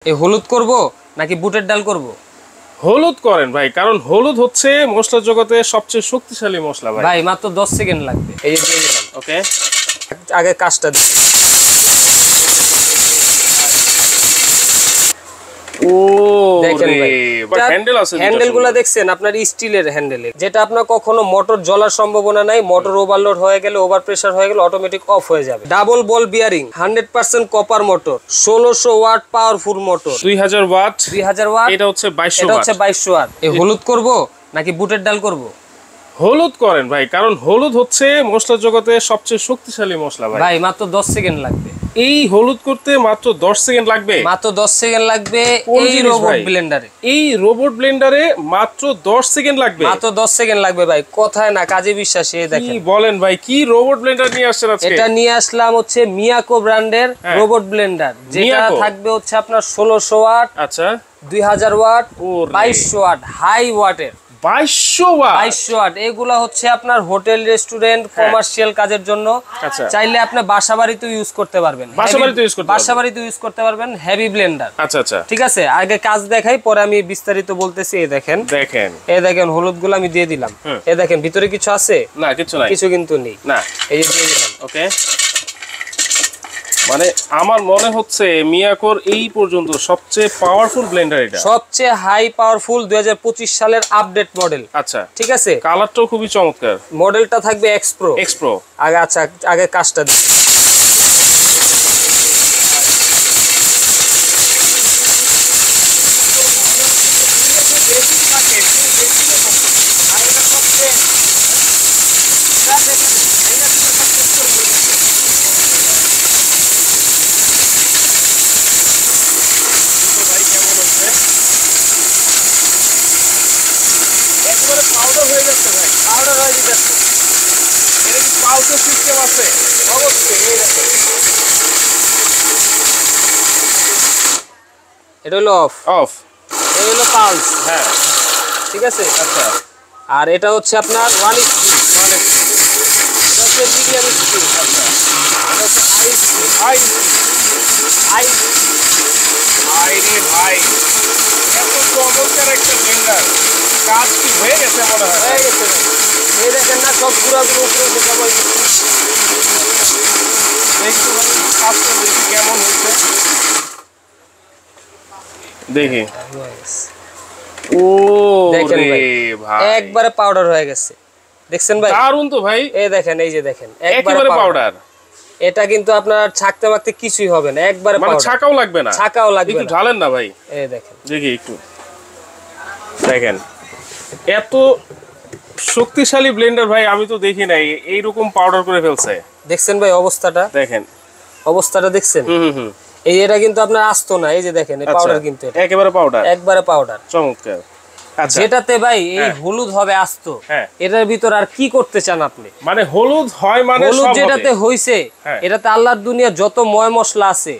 এই হলুদ করব নাকি বুটের ডাল করব? হলুদ করেন ভাই, কারণ হলুদ হচ্ছে মশলা জগতে সবচেয়ে শক্তিশালী মশলা ভাই। ভাই মাত্র 10 সেকেন্ড লাগবে। এই যে দিয়ে দিলাম। ওকে, আগে কাজটা দিই। ও দেখেন ভাই, হ্যান্ডেল আছে, হ্যান্ডেলগুলো দেখছেন আপনার স্টিলের হ্যান্ডেল, যেটা আপনার কখনো মোটর জ্বলার সম্ভাবনা নাই। মোটর ওভারলোড হয়ে গেলে, ওভার প্রেসার হয়ে গেলে অটোমেটিক অফ হয়ে যাবে। Double ball bearing, 100% copper motor, 1600 watt powerful motor, 2000 watt. 2000 watt, এটা হচ্ছে 2200 এটা ওয়াট। হচ্ছে 2200 ওয়াট। এই হলুদ করব নাকি বুটের ডাল করব? হলুদ করেন ভাই, কারণ হলুদ হচ্ছে মশলা জগতে সবচেয়ে শক্তিশালী মশলা ভাই। ভাই মাত্র 10 সেকেন্ড লাগবে। এই হলুদ করতে মাত্র 10 সেকেন্ড লাগবে। মাত্র 10 সেকেন্ড লাগবে এই রোবট ব্লেন্ডারে। এই রোবট ব্লেন্ডারে মাত্র 10 সেকেন্ড লাগবে। মাত্র 10 সেকেন্ড লাগবে ভাই, কথায় না কাজে বিশ্বাসী। এই দেখেন, কি বলেন ভাই, কি রোবট ব্লেন্ডার নিয়ে আসছেন আজকে? এটা নিয়ে আসলাম হচ্ছে মিয়াকো ব্র্যান্ডের রোবট ব্লেন্ডার, যেটা থাকবে হচ্ছে আপনার 1600 ওয়াট, আচ্ছা 2000 ওয়াট, 2200 ওয়াট, হাই ওয়াটের। 2200 ওয়াট, 2200 ওয়াট এগুলা হচ্ছে আপনার হোটেল, রেস্টুরেন্ট, কমার্শিয়াল কাজের জন্য। আচ্ছা, চাইলে আপনি বাসাবাড়িতেও ইউজ করতে পারবেন। বাসাবাড়িতে ইউজ করতে পারবেন হেভি ব্লেন্ডার। আচ্ছা আচ্ছা, ঠিক আছে, আগে কাজ দেখাই, পরে আমি বিস্তারিত বলতেছি। এই দেখেন, এই দেখেন হলুদগুলো আমি দিয়ে দিলাম। এই দেখেন ভিতরে কিছু আছে? না, কিছু নাই, কিছু কিন্তু নেই। না, এই যে দিয়ে দিলাম। ওকে, মানে আমার মনে হচ্ছে মিয়াকোর এই পর্যন্ত সবচেয়ে পাওয়ারফুল ব্লেন্ডার এটা, সবচেয়ে হাই পাওয়ারফুল 2025 সালের আপডেট মডেল। আচ্ছা ঠিক আছে, কালারটাও খুবই চমৎকার। মডেলটা থাকবে এক্স প্রো। আগে কাজটা দিই। পাউডার হয়ে যাচ্ছে ভাই, পাউডার হয়ে যাচ্ছে। এটা কি পাউডার সিস্টেম আছে? অবশ্যই। এই দেখেন, এটা হলো অফ, এটা হলো পালস। হ্যাঁ, ঠিক আছে। আচ্ছা, আর এটা হচ্ছে আপনার 1 স্পিড, এটা হচ্ছে মিডিয়াম স্পিড, আচ্ছা এটা হচ্ছে হাই রে ভাই, এত চমৎকার একটা ব্লেন্ডার, কাজ কি হয়ে গেছে মনে হয়? হয়ে গেছে। এই দেখেন না, সব পুরাগুলো উপরে উঠে যাবো। দেখতে পাচ্ছি কাজটা, দেখি কেমন হয়েছে, দেখি। ও দেখেন রে ভাই, একবারে পাউডার হয়ে গেছে। দেখছেন ভাই, দারুণ তো ভাই। এই দেখেন, এই যে দেখেন একবারে পাউডার। এটা কিন্তু আপনার ছাকতে মাখতে কিছুই হবে না, একবারে মানে পাউডার। ছাকাও লাগবে না, ছাকাও লাগবে একটু না। ঢালেন না ভাই, এই দেখেন, দেখি একটু দেখেন, এত শক্তিশালী ব্লেন্ডার ভাই আমি তো দেখি নাই, এইরকম পাউডার করে ফেলছে। দেখছেন ভাই অবস্থাটা? দেখেন অবস্থাটা দেখছেন? এই এটা কিন্তু আপনার আস্ত না, এই যে দেখেন এই পাউডার, কিন্তু একেবারে পাউডার, একবারে পাউডার। চমৎকার। আচ্ছা, যেটাতে ভাই এই হলুদ হবে আস্ত, এটার ভিতর আর কি করতে চান আপনি? মানে হলুদ হয় মানে হলুদ যেটাতে হইছে, এটাতে আল্লাহর দুনিয়া যত ময় মশলা আছে,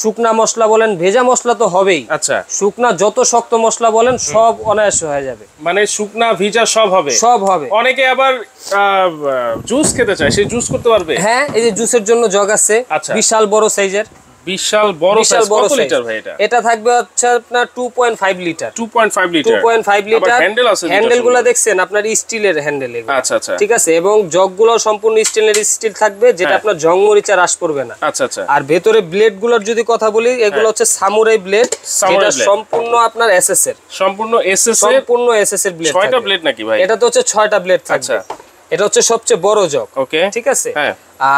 শুকনা মশলা বলেন, ভেজা মশলা তো হবেই। আচ্ছা, শুকনা যত শক্ত মশলা বলেন সব অনায়াসে হয়ে যাবে। মানে শুকনা ভিজা সব হবে, সব হবে। অনেকে আবার জুস খেতে চায়, সেই জুস করতে পারবে। হ্যাঁ, এই যে জুসের জন্য জগ আছে, বিশাল বড় সাইজের। বিশাল বড় সাইজ। কত লিটার ভাই এটা? এটা থাকবে হচ্ছে আপনার 2.5 লিটার। 2.5 লিটার। 2.5 লিটার। হ্যান্ডেল আছে, হ্যান্ডেলগুলো দেখছেন আপনার স্টিলের হ্যান্ডেল এগুলো। আচ্ছা আচ্ছা, ঠিক আছে, এবং জগগুলো সম্পূর্ণ স্টিল থাকবে, যেটা আপনার জং মরিচা রাস পড়বে না। আচ্ছা আচ্ছা। আর ভেতরে ব্লেডগুলোর যদি কথা বলি, এগুলো হচ্ছে সামুরাই ব্লেড, যেটা সম্পূর্ণ আপনার এসএস এর। সম্পূর্ণ এসএস এর ব্লেড। 6টা ব্লেড নাকি ভাই? এটা তো হচ্ছে 6টা ব্লেড থাকবে। আচ্ছা, এটা হচ্ছে সবচেয়ে বড় জগ। ওকে, ঠিক আছে।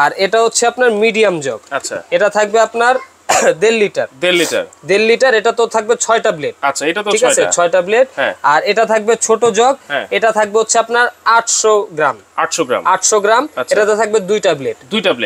আর এটা হচ্ছে আপনার মিডিয়াম জগ। আচ্ছা, এটা থাকবে আপনার 1.5 লিটার। 1.5 লিটার। এটা তো থাকবে 6টা ব্লেড। আচ্ছা, এটা তো 6টা ব্লেড। আর এটা থাকবে ছোট জগ, এটা থাকবে হচ্ছে আপনার 800 গ্রাম। 800 গ্রাম। এটাতে থাকবে 2টা ব্লেড।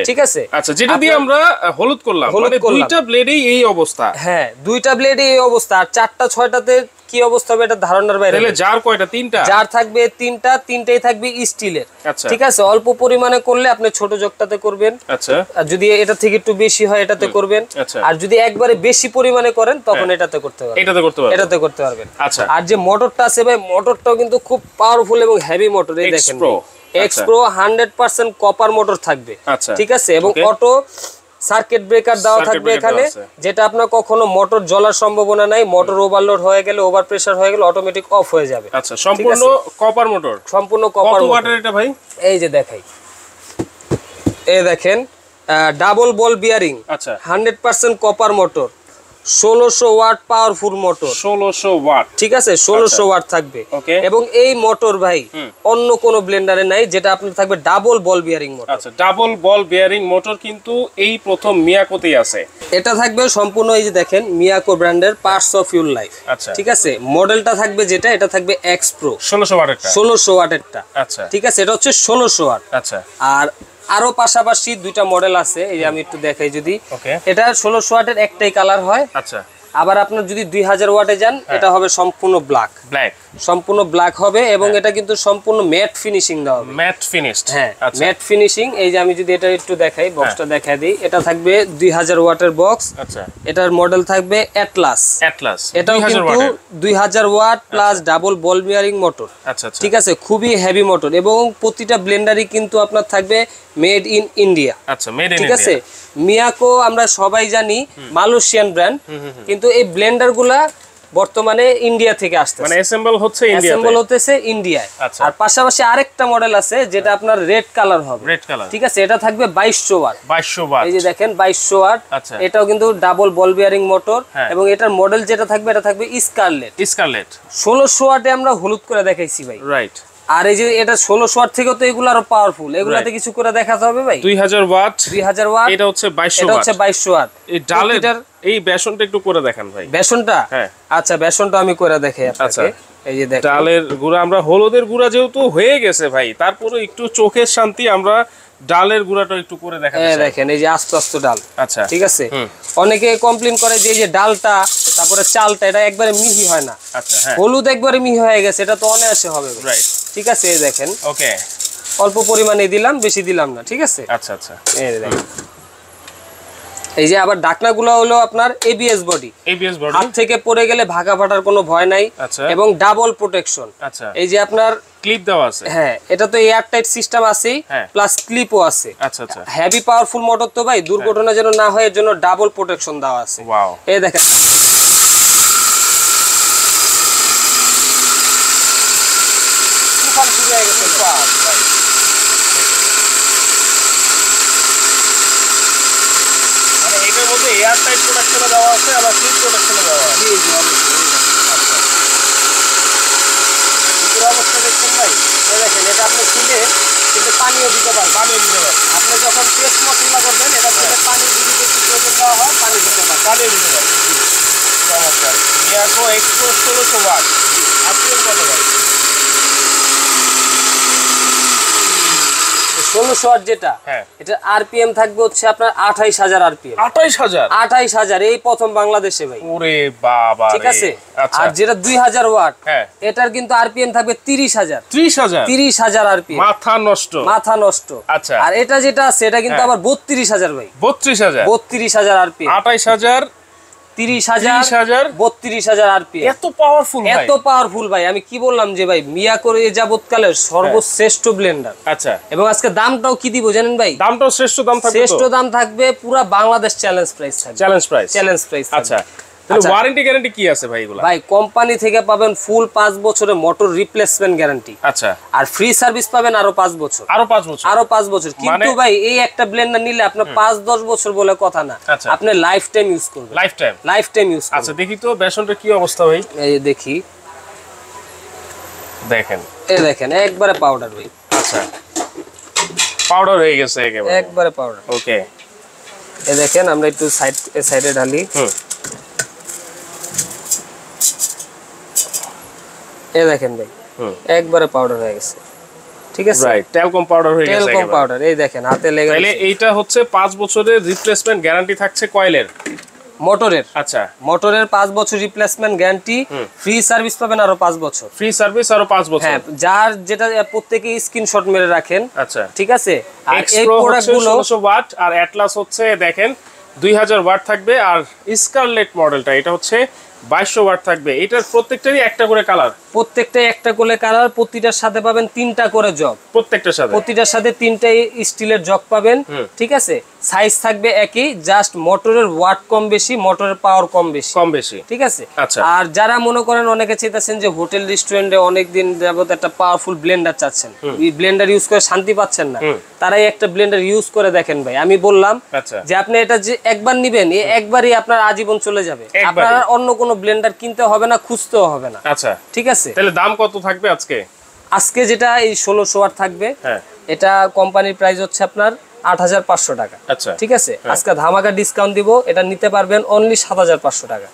ঠিক আছে। আচ্ছা, যেটা দিয়ে আপনার আমরা হলুদ করলাম, মানে 2টা ব্লেডেই এই অবস্থা। হ্যাঁ, 2টা ব্লেডেই এই অবস্থা। আর 4টা 6টাতে কি অবস্থা হবে এটা ধারণার বাইরে। তাহলে জার কয়টা? 3টা। জার থাকবে 3টা, 3টাই থাকবে স্টিলের। আচ্ছা, ঠিক আছে। অল্প পরিমাণে করলে আপনি ছোট জগটাতে করবেন। আচ্ছা, আর যদি এটা থেকে একটু বেশি হয় এটাতে করবেন। আচ্ছা, আর যদি একবারে বেশি পরিমাণে করেন তখন এটাতে করতে পারবেন। এটাতে করতে পারবেন। আচ্ছা। আর যে মোটরটা আছে ভাই, মোটরটাও কিন্তু খুব পাওয়ারফুল এবং হেভি মোটর। এই দেখেন, এক্স প্রো 100% কপার মোটর থাকবে। ঠিক আছে, এবং অটো সার্কিট ব্রেকার দেওয়া থাকবে এখানে, যেটা আপনার কখনো মোটর জ্বলার সম্ভাবনা নাই, মোটর ওভারলোড হয়ে গেলে ওভার প্রেসার হয়ে গেলে অটোমেটিক অফ হয়ে যাবে। আচ্ছা, সম্পূর্ণ কপার মোটর। সম্পূর্ণ কপার কত ওয়াটের এটা ভাই? এই যে দেখাই, এই দেখেন ডাবল বল বিয়ারিং। আচ্ছা, 100% copper motor, 1600 watt powerful motor. 1600 watt, ঠিক আছে, 1600 ওয়াট থাকবে। এবং এই মোটর ভাই অন্য কোনো ব্লেন্ডারে নাই, যেটা আপনার থাকবে ডাবল বল বিয়ারিং মোটর। আচ্ছা, ডাবল বল বিয়ারিং মোটর কিন্তু এই প্রথম মিয়াকোতেই আছে। এটা থাকবে সম্পূর্ণ, এই যে দেখেন মিয়াকো ব্র্যান্ডের পার্টস অফ ইউর লাইফ। আচ্ছা, ঠিক আছে, মডেলটা থাকবে যেটা, এটা থাকবে এক্স প্রো 1600 ওয়াটেরটা। 1600 ওয়াটেরটা। আচ্ছা, ঠিক আছে, এটা হচ্ছে 1600 ওয়াট। আচ্ছা, আর আরো পাশাপাশি দুইটা মডেল আছে, এই যে আমি একটু দেখাই যদি। ওকে, এটা 1600 ওয়াটের একটাই কালার হয়। আচ্ছা, আবার আপনার যদি 2000 ওয়াটে যান, এটা হবে সম্পূর্ণ ব্ল্যাক, সম্পূর্ণ ব্ল্যাক হবে। এবং এটা কিন্তু সম্পূর্ণ ম্যাট ফিনিশিং দেওয়া হবে, ম্যাট ফিনিশড। হ্যাঁ, ম্যাট ফিনিশিং। এই যে আমি যদি এটা একটু দেখাই, বক্সটা দেখাই দিই, এটা থাকবে 2000 ওয়াটের বক্স। আচ্ছা, এটার মডেল থাকবে অ্যাটলাস। এটাও কিন্তু 2000 watt plus double ball bearing motor. আচ্ছা, ঠিক আছে, খুবই হেভি মোটর। এবং প্রতিটা ব্লেন্ডারই কিন্তু আপনার থাকবে মেড ইন ইন্ডিয়া। আচ্ছা, মেড ইন ঠিক ইন্ডিয়া। আছে, মিয়াকো আমরা সবাই জানি মালয়েশিয়ান ব্র্যান্ড, কিন্তু এই ব্লেন্ডার গুলা বর্তমানে ইন্ডিয়া থেকে আসছে, মানে অ্যাসেম্বল হচ্ছে ইন্ডিয়াতে, অ্যাসেম্বল হতেছে ইন্ডিয়ায়। আর পাশাপাশি আরেকটা মডেল আছে যেটা আপনার রেড কালার হবে। রেড কালার, ঠিক আছে, এটা থাকবে 2200 ওয়াট। 2200 ওয়াট, এই যে দেখেন 2200 ওয়াট। আচ্ছা, এটাও কিন্তু ডাবল বল বিয়ারিং মোটর। এবং এটার মডেল যেটা থাকবে, এটা থাকবে স্কারলেট। 1600 ওয়াটে আমরা হলুদ করে দেখাইছি ভাই, রাইট। আর এই যে এটা 1600 ওয়াট থেকে তো এগুলো আরো পাওয়ারফুল, এগুলাতে কিছু করে দেখাতে হবে ভাই। 2000 ওয়াট, 2000 ওয়াট, এটা হচ্ছে 2200 ওয়াট, এটা হচ্ছে 2200 ওয়াট। এই ডালের এই বেসনটা একটু করে দেখান ভাই। বেসনটা? হ্যাঁ, আচ্ছা, বেসনটা আমি করে দেখাই আপনাকে। এই যে দেখেন ডালের গুঁড়া, আমরা হলুদের গুঁড়া যেহেতু হয়ে গেছে ভাই, তারপরে একটু চোখের শান্তি, আমরা ডালের গুঁড়াটা একটু করে দেখাতে চাই। দেখেন এই যে আস্তে আস্তে ডাল। আচ্ছা, ঠিক আছে, অনেকে কমপ্লেইন করে যে এই যে ডালটা, তারপরে চালটা, এটা একবারে মিহি হয় না। আচ্ছা, হ্যাঁ, হলুদ একবারে মিহি হয়ে গেছে, এটা তো অনায়াসে হবে, রাইট। ঠিক আছে, এই দেখেন, ওকে, অল্প পরিমাণে দিলাম, বেশি দিলাম না। ঠিক আছে, আচ্ছা, আচ্ছা, এই দেখেন। এই যে আবার ঢাকনাগুলো হলো আপনার এবিএস বডি, হাত থেকে পড়ে গেলে ভাঙা ফাটার কোনো ভয় নাই। এবং ডাবল প্রোটেকশন। আচ্ছা, এই যে আপনার ক্লিপ দেওয়া আছে। হ্যাঁ, এটা তো এয়ার টাইট সিস্টেম আছেই, প্লাস ক্লিপও আছে। আচ্ছা, আচ্ছা, হেভি পাওয়ারফুল মোটর তো ভাই, দুর্ঘটনা যেন না হয় এর জন্য ডাবল প্রোটেকশন দেওয়া আছে। ওয়াও, এই দেখেন এয়ার টাইট প্রোটেকশন দেওয়া আছে, আবার ক্লিপ প্রোটেকশন দেওয়া আছে। জি জি, অবশ্যই। আচ্ছা, পুরো অবস্থা দেখছেন ভাই, এই দেখেন, এটা আপনি খুলে কিন্তু পানিও দিতে পারবেন, আপনি যখন পেস্ট মশলা করবেন, এটা থেকে পানি যদি বেশি প্রয়োজন দেওয়া হয়, পানি দিতে পারবেন, পানি দিতে পারবেন। চমৎকার। মিয়াকো এক্সপ্রো 1600 ওয়াট, আরপিএম কত ভাই? 1600 ওয়াট যেটা, এটা আরপিএম থাকবে হচ্ছে আপনার 28000 আরপিএম। 28000 এই প্রথম বাংলাদেশে ভাই। ওরে বাবা, ঠিক আছে। আর যেটা 2000 ওয়াট, এটার কিন্তু আরপিএম থাকবে 30000। 30000 আরপিএম, মাথা নষ্ট, মাথা নষ্ট। আচ্ছা, আর এটা যেটা আছে, এটা কিন্তু আবার 32000 ভাই। 32000 আরপিএম, 28000, 30000, 32000 আরপিএম। এত পাওয়ারফুল ভাই, এত পাওয়ারফুল ভাই। আমি কি বললাম যে ভাই, মিয়াকোর এই যাবতকালের সর্বশ্রেষ্ঠ ব্লেন্ডার। আচ্ছা, এবং আজকে দামটাও কি দিব জানেন ভাই? দামটাও শ্রেষ্ঠ দাম থাকবে, শ্রেষ্ঠ দাম থাকবে, পুরো বাংলাদেশ চ্যালেঞ্জ প্রাইস থাকবে। Challenge price. আচ্ছা, তাহলে ওয়ারেন্টি গ্যারান্টি কি আছে ভাই এগুলা? ভাই কোম্পানি থেকে পাবেন ফুল 5 বছরের মোটর রিপ্লেসমেন্ট গ্যারান্টি। আচ্ছা, আর ফ্রি সার্ভিস পাবেন আরো 5 বছর। আরো 5 বছর, আরো 5 বছর। কিন্তু ভাই এই একটা ব্লেন্ডার নিলে আপনার 5-10 বছর বলে কথা না, আপনি লাইফ টাইম ইউজ করবেন। লাইফ টাইম ইউজ করবেন। আচ্ছা, দেখি তো বেসনটা কি অবস্থা ভাই। এই দেখি, দেখেন, এই দেখেন, একবারে পাউডার ভাই। আচ্ছা, পাউডার হয়ে গেছে একেবারে, একবারে পাউডার। ওকে, এই দেখেন, আমরা একটু সাইডে ঢালি। এই দেখেন ভাই, একবারে পাউডার হয়ে গেছে। ঠিক আছে, রাইট, টেলকম পাউডার হয়ে গেছে, টেলকম পাউডার। এই দেখেন, হাতে লেগে গেছে। তাহলে এইটা হচ্ছে 5 বছরের রিপ্লেসমেন্ট গ্যারান্টি থাকছে কয়েলের, মোটরের। আচ্ছা, মোটরের 5 বছর রিপ্লেসমেন্ট গ্যারান্টি, ফ্রি সার্ভিস পাবেন আরো 5 বছর। ফ্রি সার্ভিস আরো 5 বছর। হ্যাঁ, যার যেটা প্রত্যেকই স্ক্রিনশট মেরে রাখেন। আচ্ছা, ঠিক আছে। আর এই প্রোডাক্টগুলো প্রোডাক্টগুলো 1600 ওয়াট, আর অ্যাটলাস হচ্ছে দেখেন 2000 ওয়াট থাকবে, আর স্কারলেট মডেলটা এটা হচ্ছে 2200 ওয়াট থাকবে। এটার প্রত্যেকটারই একটা করে কালার, প্রত্যেকটাই একটা করে কালার। প্রতিটার সাথে পাবেন 3টা করে জগ, প্রত্যেকটার সাথে 3টা স্টিলের জগ পাবেন। ঠিক আছে, সাইজ থাকবে একই, জাস্ট মোটরের ওয়াট কম বেশি, মোটরের পাওয়ার কম বেশি, ঠিক আছে। আচ্ছা। আর যারা মনে করেন অনেকে চাইতেছেন যে হোটেল রেস্টুরেন্টে অনেকদিন যাবত একটা পাওয়ারফুল ব্লেন্ডার চাচ্ছেন, এই ব্লেন্ডার ইউজ করে শান্তি পাচ্ছেন না, তারাই একটা ব্লেন্ডার ইউজ করে দেখেন ভাই। আমি বললাম যে আপনি এটা যে একবার নিবেন, এই একবারই আপনার আজীবন চলে যাবে, আপনার অন্য কোনো ব্লেন্ডার কিনতে হবে না, খুঁজতেও হবে না। আচ্ছা, ঠিক আছে। তাহলে দাম কত থাকবে আজকে যেটা এই 1600 ওয়াট থাকবে, এটা কোম্পানির প্রাইস হচ্ছে আপনার 8500 টাকা। আচ্ছা, ঠিক আছে। আজকে ধামাকা ডিসকাউন্ট দিব, এটা নিতে পারবেন অনলি 7500 টাকা।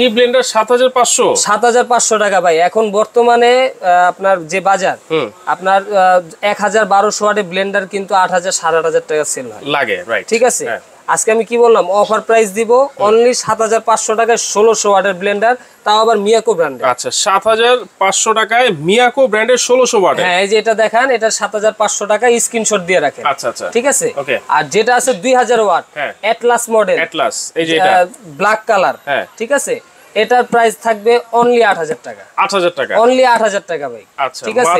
এই ব্লেন্ডার 7500 টাকা ভাই। এখন বর্তমানে আপনার যে বাজার, আপনার 1012 ওয়াটের ব্লেন্ডার কিন্তু 8000 8500 টাকা সেল হয় লাগে, রাইট। ঠিক আছে। আজকে আমি কি বললাম, অফার প্রাইস দিব অনলি 7500 টাকায় 1600 ওয়াটের ব্লেন্ডার, তাও আবার মিয়াকো ব্র্যান্ডের। আচ্ছা, 7500 টাকায় মিয়াকো ব্র্যান্ডের 1600 ওয়াট। হ্যাঁ, এই যে এটা দেখান, এটা 7500 টাকা, স্ক্রিনশট দিয়ে রাখেন। আচ্ছা আচ্ছা, ঠিক আছে। আর যেটা আছে 2000 ওয়াট অ্যাটলাস মডেল, অ্যাটলাস, এই যে এটা ব্ল্যাক কালার, ঠিক আছে, এটার প্রাইস থাকবে অনলি 8000 টাকা। 8000 টাকা, অনলি 8000 টাকা ভাই। আচ্ছা, ঠিক আছে।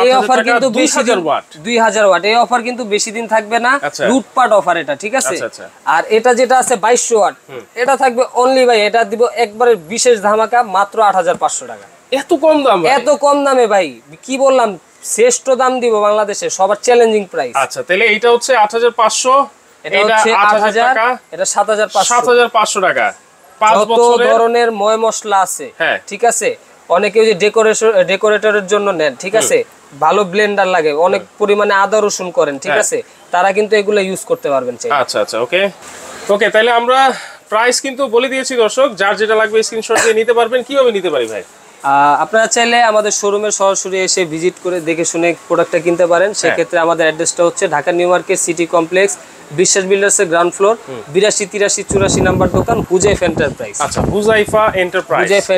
এই অফার কিন্তু 2000 ওয়াট, এই অফার কিন্তু বেশি দিন থাকবে না, লুটপাট অফার এটা। ঠিক আছে। আর এটা যেটা আছে 2200 ওয়াট, এটা থাকবে অনলি ভাই, এটা দিব একবারে বিশেষ ধামাকা, মাত্র 8500 টাকা। এত কম দাম? এত কম দামে ভাই, কি বললাম, শ্রেষ্ঠ দাম দিব বাংলাদেশে, সবার চ্যালেঞ্জিং প্রাইস। আচ্ছা, তাহলে এটা হচ্ছে 8500, এটা হচ্ছে 8000 টাকা, এটা 7500 টাকা। যত ধরনের ময় মশলা আছে, ঠিক আছে, অনেকে যে ডেকোরেটরের জন্য নেন, ঠিক আছে, ভালো ব্লেন্ডার লাগে, অনেক পরিমাণে আদা রসুন করেন, ঠিক আছে, তারা কিন্তু এগুলো ইউজ করতে পারবেন। আচ্ছা আচ্ছা, ওকে ওকে, তাহলে আমরা প্রাইস কিন্তু বলে দিয়েছি দর্শক, যার যেটা লাগবে স্ক্রিনশট দিয়ে নিতে পারবেন। কিভাবে নিতে পারি ভাই? আপনারা চাইলে আমাদের শোরুমে সরাসরি এসে ভিজিট করে দেখে শুনে প্রোডাক্টটা কিনতে পারেন। সেক্ষেত্রে আমাদের অ্যাড্রেসটা হচ্ছে Dhaka new market city complex, বিশ্বাস বিল্ডার্সের গ্রাউন্ড ফ্লোর, 82 83 84 নাম্বার দোকান, হুজাইফ এন্টারপ্রাইজ। আচ্ছা, হুজাইফা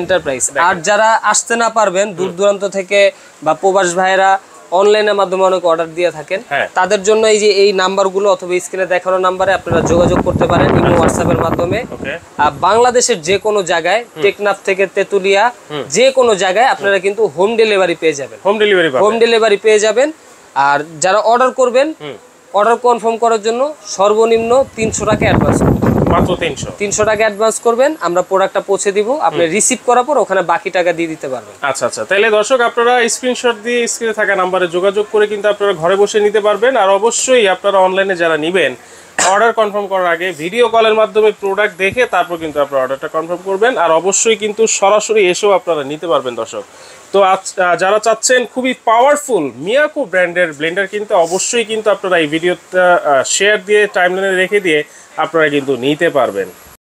এন্টারপ্রাইজ। আর যারা আসতে না পারবেন দূর দূরান্ত থেকে বা প্রবাস ভাইরা অনলাইনের মাধ্যমে অনেক অর্ডার দিয়ে থাকেন, তাদের জন্য এই যে এই নাম্বারগুলো অথবা স্ক্রিনে দেখানো নাম্বারে আপনারা যোগাযোগ করতে পারেন ইমো হোয়াটসঅ্যাপের মাধ্যমে। বাংলাদেশের যে কোনো জায়গায়, টেকনাফ থেকে তেতুলিয়া, যে কোনো জায়গায় আপনারা কিন্তু হোম ডেলিভারি পেয়ে যাবেন। হোম ডেলিভারি পেয়ে যাবেন। আর যারা অর্ডার করবেন, অর্ডার কনফার্ম করার জন্য সর্বনিম্ন 300 টাকা অ্যাডভান্স করবেন। মাত্র 300 টাকা অ্যাডভান্স করবেন, আমরা প্রোডাক্টটা পৌঁছে দিব, আপনি রিসিভ করার পর ওখানে বাকি টাকা দিয়ে দিতে পারবেন। আচ্ছা আচ্ছা, তাহলে দর্শক আপনারা স্ক্রিনশট দিয়ে স্ক্রিনে থাকা নম্বরে যোগাযোগ করে কিন্তু আপনারা ঘরে বসে নিতে পারবেন। আর অবশ্যই আপনারা অনলাইনে যারা নেবেন, অর্ডার কনফার্ম করার আগে ভিডিও কলের মাধ্যমে প্রোডাক্ট দেখে তারপর কিন্তু আপনারা অর্ডারটা কনফার্ম করবেন। আর অবশ্যই কিন্তু সরাসরি এসেও আপনারা নিতে পারবেন দর্শক। তো যারা চাচ্ছেন খুবই পাওয়ারফুল মিয়াকো ব্র্যান্ডের ব্লেন্ডার কিনতে, অবশ্যই কিন্তু আপনারা এই ভিডিওটা শেয়ার দিয়ে টাইমলাইনে রেখে দিয়ে আপনারা কিন্তু নিতে পারবেন।